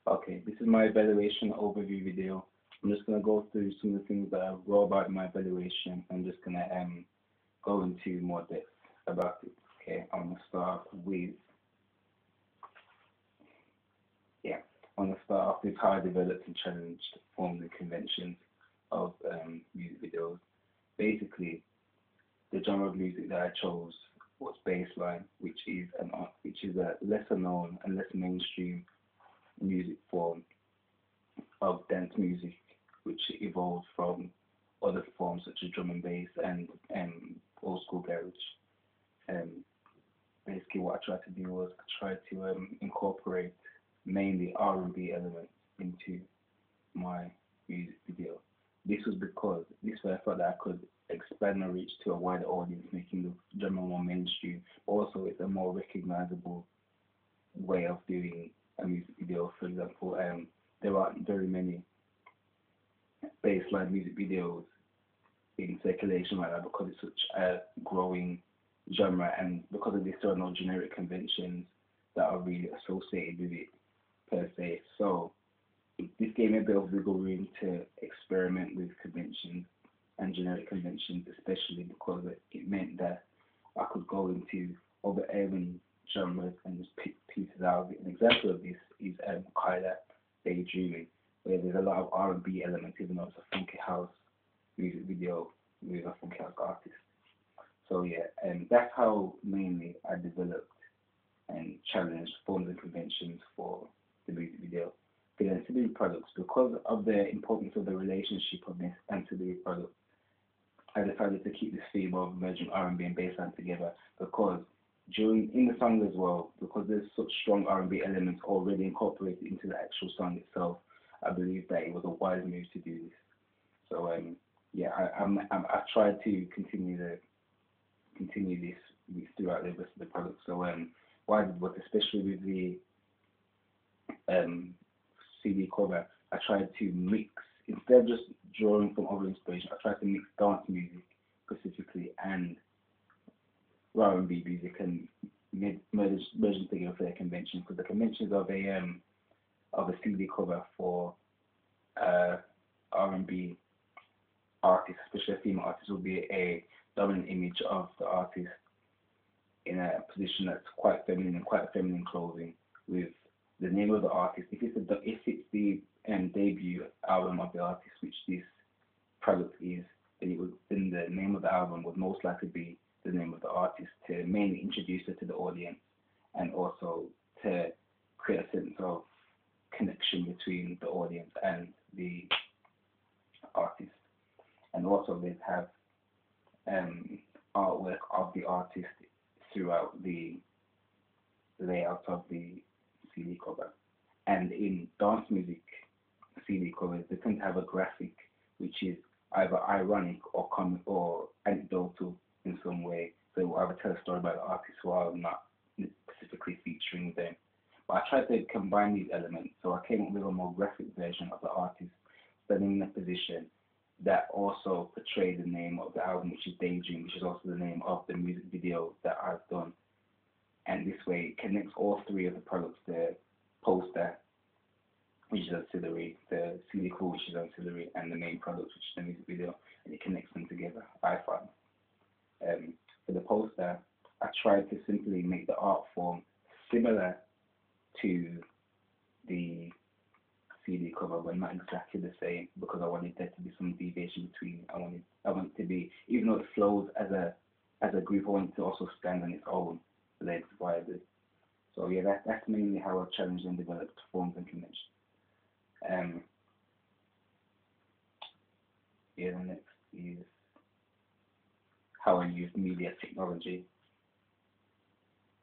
Okay, this is my evaluation overview video. I'm just gonna go through some of the things that I wrote about in my evaluation. I'm just gonna go into more depth about it. Okay, I'm gonna start with yeah. I'm gonna start off with how I developed and challenged forms and conventions of music videos. Basically, the genre of music that I chose was bassline, which is a lesser known and less mainstream music form of dance music, which evolved from other forms such as drum and bass and old school garage. Um, Basically, what I tried to do was I tried to incorporate mainly R&B elements into my music video. This was because this way I thought that I could expand my reach to a wider audience, making the genre more mainstream. Also, it's a more recognizable way of doing a music video. For example, there aren't very many bassline music videos in circulation right now because it's such a growing genre, and because of this, there are no generic conventions that are really associated with it per se. So this gave me a bit of wiggle room to experiment with conventions and generic conventions, especially because it meant that I could go into other urban genres and just pick pieces out of it. An example of this is Kyla Daydreaming, where there's a lot of R&B elements, even though it's a funky house music video with a funky house artist. So yeah, and that's how mainly I developed and challenged forms and conventions for the music video. The ancillary products, because of the importance of the relationship of this ancillary product, I decided to keep this theme of merging R&B and bassline together because during in the song as well, because there's such strong R&B elements already incorporated into the actual song itself, I believe that it was a wise move to do this. So yeah, I tried to continue this throughout the rest of the product. So what I did was, especially with the um, CD cover, I tried to mix, instead of just drawing from other inspiration, I tried to mix dance music specifically and R&B music and merge them together for their convention. Because the conventions of a CD cover for uh, R&B artist, especially a female artist, will be a dominant image of the artist in a position that's quite feminine and quite feminine clothing with the name of the artist. If it's the debut album of the artist, which this product is, then the name of the album would most likely be the name of the artist to mainly introduce her to the audience and also to create a sense of connection between the audience and the artist. And also they'd have artwork of the artist throughout the layout of the CD cover. And in dance music CD covers, they tend to have a graphic which is either ironic or comic or anecdotal in some way. So it will either tell a story about the artist while not specifically featuring them. But I tried to combine these elements, so I came up with a more graphic version of the artist standing in a position that also portrayed the name of the album, which is Daydream, which is also the name of the music video that I've done. And this way it connects all three of the products, the poster, which is ancillary, the CD cover, which is ancillary, and the main product, which is the music video, and it connects them together, I find. For the poster, I tried to simply make the art form similar to the CD cover, but not exactly the same, because I wanted there to be some deviation between. I want it to be, even though it flows as a group, I want it to also stand on its own legs viably. So yeah, that's mainly how I challenged and developed forms and conventions. Um, yeah, the next is how I use media technology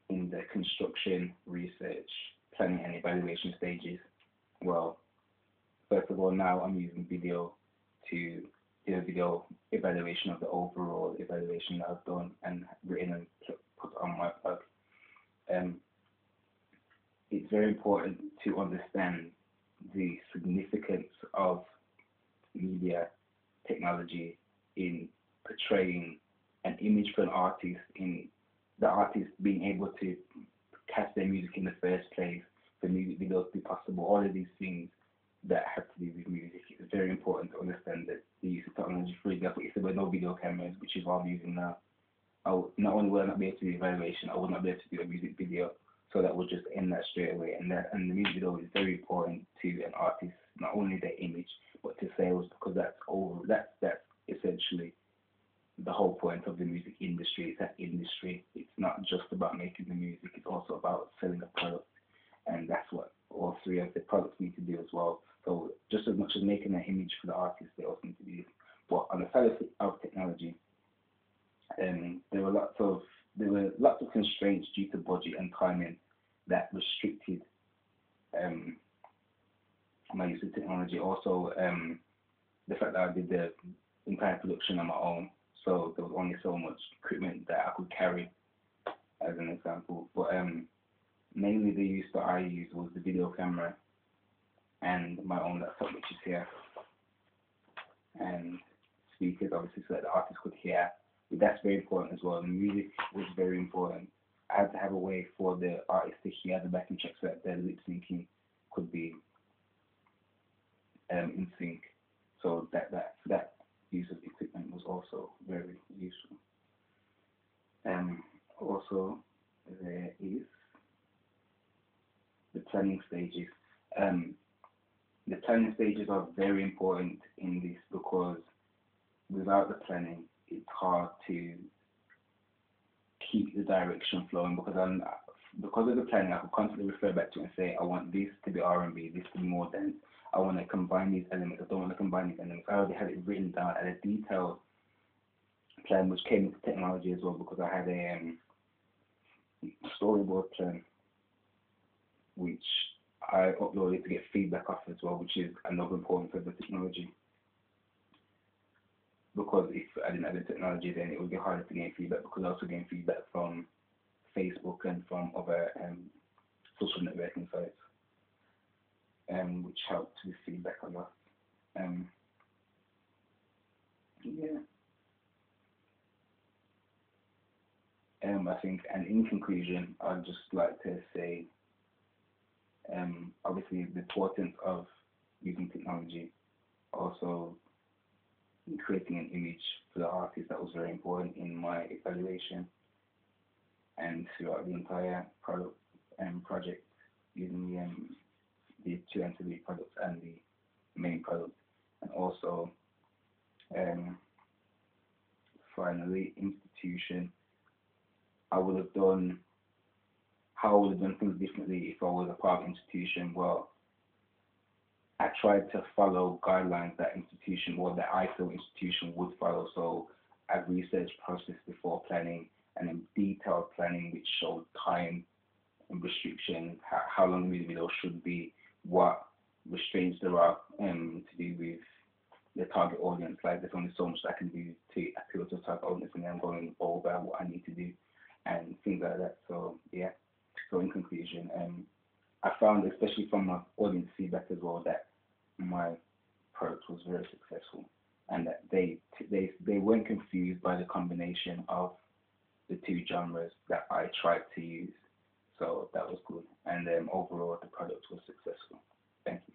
in the construction, research, planning, and evaluation stages. Well, first of all, now I'm using video to do a video evaluation of the overall evaluation that I've done and written and put on my blog. It's very important to understand the significance of media technology in portraying an image for an artist, in the artist being able to cast their music in the first place, for music videos to be possible. All of these things that have to do with music, it's very important to understand that the use of technology. For example, if there were no video cameras, which is what I'm using now, not only would I not be able to do evaluation, I would not be able to do a music video. So that would just end that straight away. And the music video is very important to an artist, not only their image but to sales, because that's essentially the whole point of the music industry. It's an industry. It's not just about making the music. It's also about selling a product, and that's what all three of the products need to do as well. So just as much as making an image for the artist, they also need to do. But on the side of technology, there were lots of constraints due to budget and timing that restricted my use of technology. Also, the fact that I did the entire production on my own, so there was only so much equipment that I could carry, as an example. But mainly the use that I used was the video camera and my own laptop, which is here, and speakers, obviously, so that the artist could hear. But that's very important as well. The music was very important. I had to have a way for the artist to hear the backing track so that their lip syncing could be in sync. So that use of equipment was also very useful. Also, there is the planning stages. The planning stages are very important in this, because without the planning, it's hard to keep the direction flowing, because of the planning, I could constantly refer back to it and say, I want this to be R&B, this to be more dance. I want to combine these elements. I don't want to combine these elements. I already had it written down at a detailed plan, which came with technology as well, because I had a storyboard plan, which I uploaded to get feedback off as well, which is another important for the technology. Because if I didn't have the technology, then it would be harder to gain feedback, because I also gain feedback from Facebook and from other social networking sites, which helped with feedback a lot. Yeah. I think, and in conclusion, I'd just like to say, obviously, the importance of using technology, also creating an image for the artist, that was very important in my evaluation and throughout the entire product project, using the two ancillary products and the main product. And also, finally, institution. How I would have done things differently if I was a part of an institution. Well, I tried to follow guidelines that institution, or that I feel institution would follow. So I've researched process before planning, and then detailed planning, which showed time and restrictions, how long the music video should be, what restraints there are to do with the target audience. Like, there's only so much I can do to appeal to a target audience, and then I'm going over what I need to do and things like that. So yeah. So in conclusion, I found, especially from my audience feedback as well, that my product was very successful, and that they weren't confused by the combination of the two genres that I tried to use. So that was good, and overall the product was successful. Thank you.